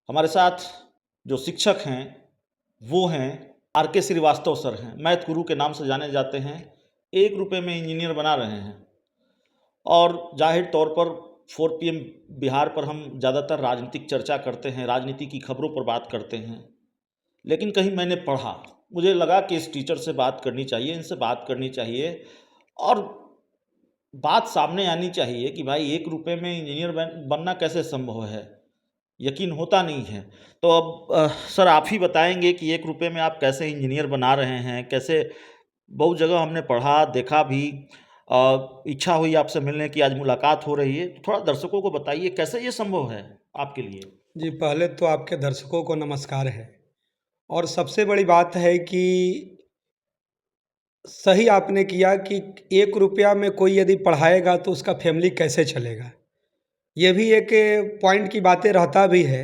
हमारे साथ जो शिक्षक हैं वो हैं आर के श्रीवास्तव सर हैं, मैथ गुरु के नाम से जाने जाते हैं। 1 रुपये में इंजीनियर बना रहे हैं और जाहिर तौर पर 4 PM बिहार पर हम ज़्यादातर राजनीतिक चर्चा करते हैं, राजनीति की खबरों पर बात करते हैं। लेकिन कहीं मैंने पढ़ा, मुझे लगा कि इस टीचर से बात करनी चाहिए, इनसे बात करनी चाहिए और बात सामने आनी चाहिए कि भाई 1 रुपये में इंजीनियर बनना कैसे संभव है। यकीन होता नहीं है। तो अब सर आप ही बताएंगे कि 1 रुपये में आप कैसे इंजीनियर बना रहे हैं, कैसे। बहुत जगह हमने पढ़ा देखा भी। इच्छा हुई आपसे मिलने की, आज मुलाकात हो रही है, तो थोड़ा दर्शकों को बताइए कैसे ये संभव है आपके लिए। जी, पहले तो आपके दर्शकों को नमस्कार है। और सबसे बड़ी बात है कि सही आपने किया कि 1 रुपया में कोई यदि पढ़ाएगा तो उसका फैमिली कैसे चलेगा। ये भी एक पॉइंट की बातें रहता भी है।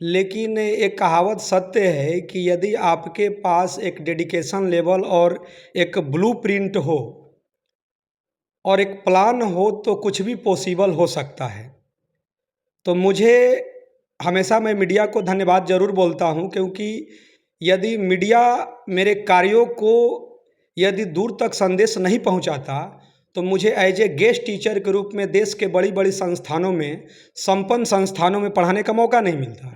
लेकिन एक कहावत सत्य है कि यदि आपके पास एक डेडिकेशन लेवल और एक ब्लूप्रिंट हो और एक प्लान हो तो कुछ भी पॉसिबल हो सकता है। तो मुझे हमेशा मैं मीडिया को धन्यवाद ज़रूर बोलता हूँ, क्योंकि यदि मीडिया मेरे कार्यों को यदि दूर तक संदेश नहीं पहुँचाता तो मुझे एज ए गेस्ट टीचर के रूप में देश के बड़ी बड़ी संस्थानों में, संपन्न संस्थानों में पढ़ाने का मौका नहीं मिलता।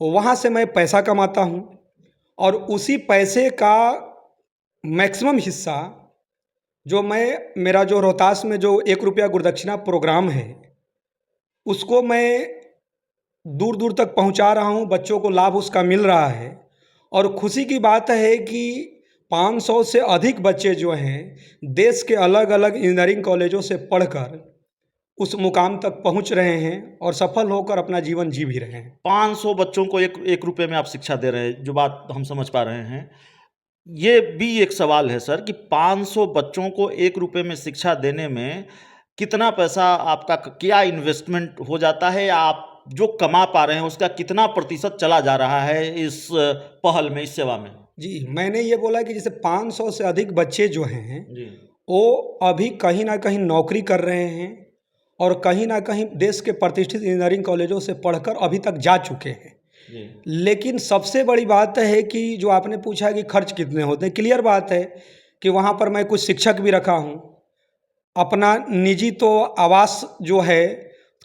वहाँ से मैं पैसा कमाता हूँ और उसी पैसे का मैक्सिमम हिस्सा जो मेरा जो रोहतास में जो 1 रुपया गुरुदक्षिणा प्रोग्राम है उसको मैं दूर दूर तक पहुंचा रहा हूं, बच्चों को लाभ उसका मिल रहा है। और खुशी की बात है कि 500 से अधिक बच्चे जो हैं देश के अलग अलग इंजीनियरिंग कॉलेजों से पढ़कर उस मुकाम तक पहुंच रहे हैं और सफल होकर अपना जीवन जी भी रहे हैं। 500 बच्चों को 1 रुपये में आप शिक्षा दे रहे हैं, जो बात हम समझ पा रहे हैं। ये भी एक सवाल है सर कि 500 बच्चों को 1 रुपये में शिक्षा देने में कितना पैसा आपका, क्या इन्वेस्टमेंट हो जाता है, या आप जो कमा पा रहे हैं उसका कितना प्रतिशत चला जा रहा है इस पहल में, इस सेवा में। जी, मैंने ये बोला कि जैसे 500 से अधिक बच्चे जो हैं जी वो अभी कहीं ना कहीं नौकरी कर रहे हैं और कहीं ना कहीं देश के प्रतिष्ठित इंजीनियरिंग कॉलेजों से पढ़कर अभी तक जा चुके हैं। जी लेकिन सबसे बड़ी बात है कि जो आपने पूछा कि खर्च कितने होते हैं, क्लियर बात है कि वहाँ पर मैं कुछ शिक्षक भी रखा हूँ। अपना निजी तो आवास जो है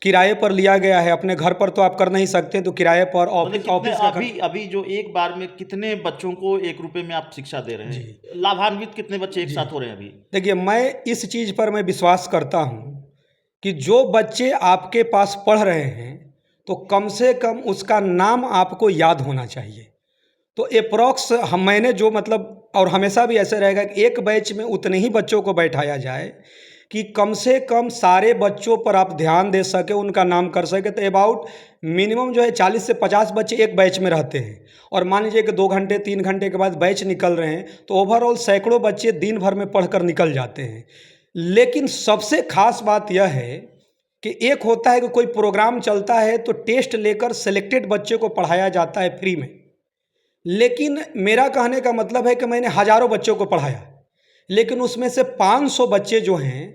किराए पर लिया गया है, अपने घर पर तो आप कर नहीं सकते, तो किराए पर मतलब ऑफिस कितने ऑफिस का अभी अभी जो एक बार में कितने बच्चों को 1 रुपये में आप शिक्षा दे रहे जी हैं, लाभान्वित कितने बच्चे एक जी। साथ हो रहे हैं अभी। देखिए, मैं इस चीज़ पर मैं विश्वास करता हूँ कि जो बच्चे आपके पास पढ़ रहे हैं तो कम से कम उसका नाम आपको याद होना चाहिए। तो अप्रॉक्स हम मैंने जो मतलब, और हमेशा भी ऐसे रहेगा कि एक बैच में उतने ही बच्चों को बैठाया जाए कि कम से कम सारे बच्चों पर आप ध्यान दे सके, उनका नाम कर सके। तो अबाउट मिनिमम जो है 40 से 50 बच्चे एक बैच में रहते हैं और मान लीजिए कि 2 घंटे 3 घंटे के बाद बैच निकल रहे हैं तो ओवरऑल सैकड़ों बच्चे दिन भर में पढ़कर निकल जाते हैं। लेकिन सबसे खास बात यह है कि एक होता है कि कोई प्रोग्राम चलता है तो टेस्ट लेकर सेलेक्टेड बच्चे को पढ़ाया जाता है फ्री में। लेकिन मेरा कहने का मतलब है कि मैंने हज़ारों बच्चों को पढ़ाया, लेकिन उसमें से 500 बच्चे जो हैं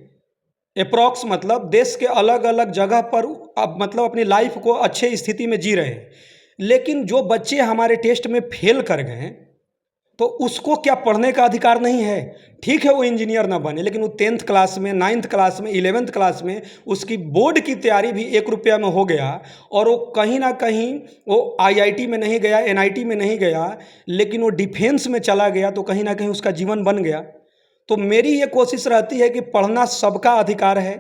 अप्रॉक्स मतलब देश के अलग अलग जगह पर अब मतलब अपनी लाइफ को अच्छे स्थिति में जी रहे हैं। लेकिन जो बच्चे हमारे टेस्ट में फेल कर गए तो उसको क्या पढ़ने का अधिकार नहीं है? ठीक है, वो इंजीनियर ना बने, लेकिन वो 10th क्लास में, 9th क्लास में, 11th क्लास में उसकी बोर्ड की तैयारी भी 1 रुपया में हो गया और वो कहीं ना कहीं वो आईआईटी में नहीं गया, एनआईटी में नहीं गया, लेकिन वो डिफेंस में चला गया तो कहीं ना कहीं उसका जीवन बन गया। तो मेरी ये कोशिश रहती है कि पढ़ना सबका अधिकार है।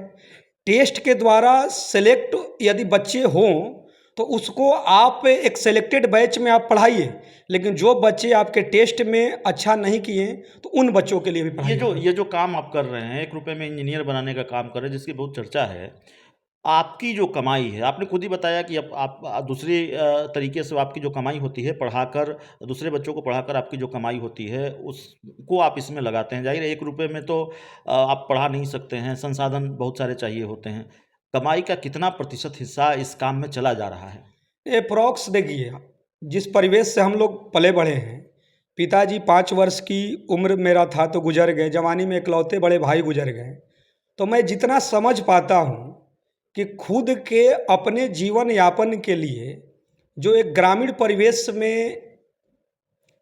टेस्ट के द्वारा सेलेक्ट यदि बच्चे हों तो उसको आप एक सेलेक्टेड बैच में आप पढ़ाइए, लेकिन जो बच्चे आपके टेस्ट में अच्छा नहीं किए तो उन बच्चों के लिए भी ये पढ़ाइए। ये जो काम आप कर रहे हैं, 1 रुपये में इंजीनियर बनाने का काम कर रहे हैं, जिसकी बहुत चर्चा है, आपकी जो कमाई है, आपने खुद ही बताया कि अब आप दूसरे तरीके से आपकी जो कमाई होती है, पढ़ाकर, दूसरे बच्चों को पढ़ाकर आपकी जो कमाई होती है, उसको आप इसमें लगाते हैं। जाहिर है 1 रुपये में तो आप पढ़ा नहीं सकते हैं, संसाधन बहुत सारे चाहिए होते हैं। कमाई का कितना प्रतिशत हिस्सा इस काम में चला जा रहा है? अप्रॉक्स देखिए, जिस परिवेश से हम लोग पले बढ़े हैं, पिताजी 5 वर्ष की उम्र मेरा था तो गुजर गए, जवानी में इकलौते बड़े भाई गुजर गए। तो मैं जितना समझ पाता हूँ कि खुद के अपने जीवन यापन के लिए जो एक ग्रामीण परिवेश में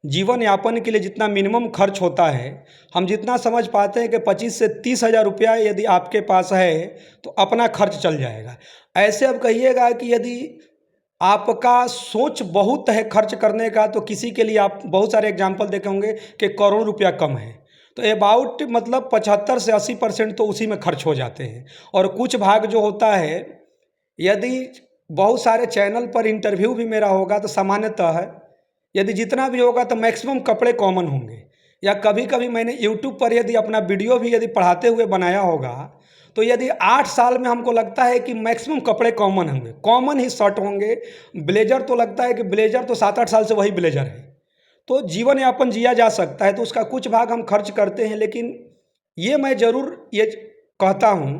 जीवन यापन के लिए जितना मिनिमम खर्च होता है, हम जितना समझ पाते हैं कि 25 से 30 हज़ार रुपया यदि आपके पास है तो अपना खर्च चल जाएगा। ऐसे अब कहिएगा कि यदि आपका सोच बहुत है खर्च करने का, तो किसी के लिए आप बहुत सारे एग्जाम्पल देखे होंगे कि करोड़ रुपया कम है, तो अबाउट मतलब 75 से 80% तो उसी में खर्च हो जाते हैं। और कुछ भाग जो होता है, यदि बहुत सारे चैनल पर इंटरव्यू भी मेरा होगा तो सामान्यतः यदि जितना भी होगा तो मैक्सिमम कपड़े कॉमन होंगे। या कभी कभी मैंने यूट्यूब पर यदि अपना वीडियो भी यदि पढ़ाते हुए बनाया होगा, तो यदि 8 साल में हमको लगता है कि मैक्सिमम कपड़े कॉमन होंगे, कॉमन ही शर्ट होंगे। ब्लेजर तो लगता है कि ब्लेजर तो 7-8 साल से वही ब्लेजर है। तो जीवन यापन जिया जा सकता है, तो उसका कुछ भाग हम खर्च करते हैं। लेकिन ये मैं ज़रूर ये कहता हूँ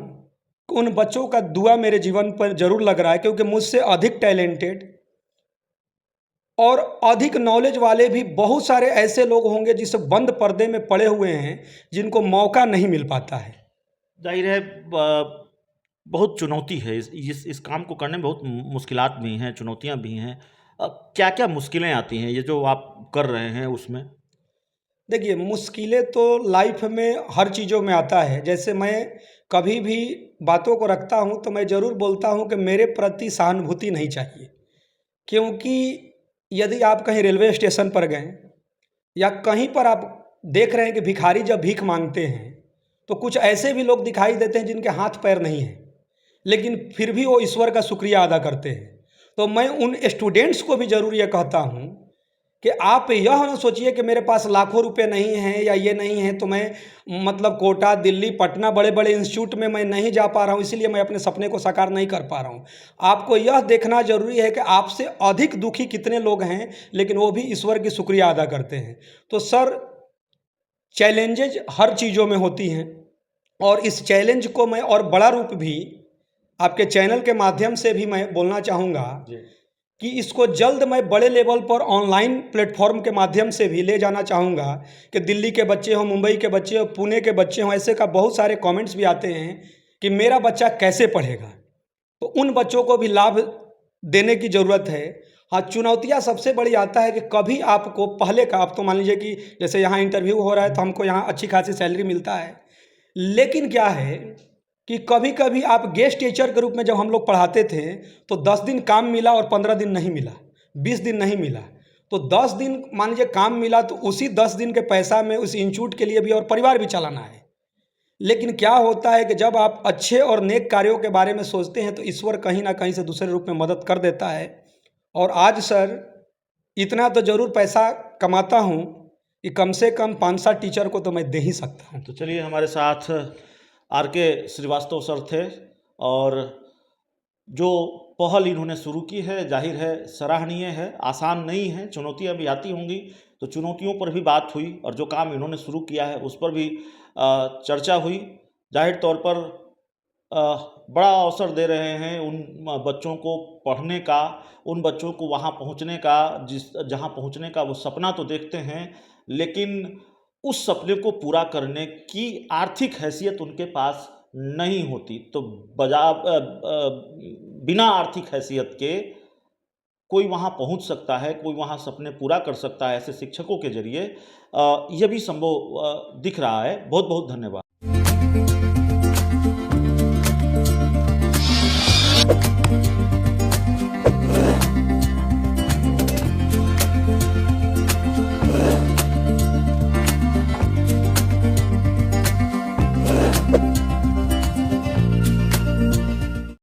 कि उन बच्चों का दुआ मेरे जीवन पर ज़रूर लग रहा है, क्योंकि मुझसे अधिक टैलेंटेड और अधिक नॉलेज वाले भी बहुत सारे ऐसे लोग होंगे जिसे बंद पर्दे में पड़े हुए हैं, जिनको मौका नहीं मिल पाता है। जाहिर है बहुत चुनौती है इस काम को करने में, बहुत मुश्किलात भी हैं, चुनौतियां भी हैं। क्या क्या मुश्किलें आती हैं ये जो आप कर रहे हैं उसमें? देखिए, मुश्किलें तो लाइफ में हर चीज़ों में आता है। जैसे मैं कभी भी बातों को रखता हूँ तो मैं ज़रूर बोलता हूँ कि मेरे प्रति सहानुभूति नहीं चाहिए। क्योंकि यदि आप कहीं रेलवे स्टेशन पर गए या कहीं पर आप देख रहे हैं कि भिखारी जब भीख मांगते हैं, तो कुछ ऐसे भी लोग दिखाई देते हैं जिनके हाथ पैर नहीं हैं, लेकिन फिर भी वो ईश्वर का शुक्रिया अदा करते हैं। तो मैं उन स्टूडेंट्स को भी ज़रूर ये कहता हूँ कि आप यह ना सोचिए कि मेरे पास लाखों रुपए नहीं हैं या ये नहीं है तो मैं मतलब कोटा, दिल्ली, पटना बड़े बड़े इंस्टीट्यूट में मैं नहीं जा पा रहा हूँ, इसलिए मैं अपने सपने को साकार नहीं कर पा रहा हूँ। आपको यह देखना जरूरी है कि आपसे अधिक दुखी कितने लोग हैं, लेकिन वो भी ईश्वर की शुक्रिया अदा करते हैं। तो सर, चैलेंजेज हर चीज़ों में होती हैं, और इस चैलेंज को मैं और बड़ा रूप भी आपके चैनल के माध्यम से भी मैं बोलना चाहूँगा कि इसको जल्द मैं बड़े लेवल पर ऑनलाइन प्लेटफॉर्म के माध्यम से भी ले जाना चाहूँगा कि दिल्ली के बच्चे हों, मुंबई के बच्चे हों, पुणे के बच्चे हों, ऐसे का बहुत सारे कमेंट्स भी आते हैं कि मेरा बच्चा कैसे पढ़ेगा। तो उन बच्चों को भी लाभ देने की ज़रूरत है। हाँ, चुनौतियाँ सबसे बड़ी आता है कि कभी आपको पहले का, आप तो मान लीजिए कि जैसे यहाँ इंटरव्यू हो रहा है तो हमको यहाँ अच्छी खासी सैलरी मिलता है, लेकिन क्या है कि कभी कभी आप गेस्ट टीचर के रूप में जब हम लोग पढ़ाते थे तो 10 दिन काम मिला और 15 दिन नहीं मिला, 20 दिन नहीं मिला। तो 10 दिन मान लीजिए काम मिला तो उसी 10 दिन के पैसा में उस इंस्टीट्यूट के लिए भी और परिवार भी चलाना है। लेकिन क्या होता है कि जब आप अच्छे और नेक कार्यों के बारे में सोचते हैं तो ईश्वर कहीं ना कहीं से दूसरे रूप में मदद कर देता है। और आज सर इतना तो ज़रूर पैसा कमाता हूँ कि कम से कम 5-7 टीचर को तो मैं दे ही सकता हूँ। तो चलिए, हमारे साथ आर.के. श्रीवास्तव सर थे, और जो पहल इन्होंने शुरू की है जाहिर है सराहनीय है, आसान नहीं है, चुनौतियां भी आती होंगी, तो चुनौतियों पर भी बात हुई और जो काम इन्होंने शुरू किया है उस पर भी चर्चा हुई। जाहिर तौर पर बड़ा अवसर दे रहे हैं उन बच्चों को पढ़ने का, उन बच्चों को वहाँ पहुँचने का जहाँ पहुँचने का वो सपना तो देखते हैं, लेकिन उस सपने को पूरा करने की आर्थिक हैसियत उनके पास नहीं होती। तो बिना आर्थिक हैसियत के कोई वहाँ पहुँच सकता है, कोई वहाँ सपने पूरा कर सकता है, ऐसे शिक्षकों के ज़रिए यह भी संभव दिख रहा है। बहुत बहुत धन्यवाद।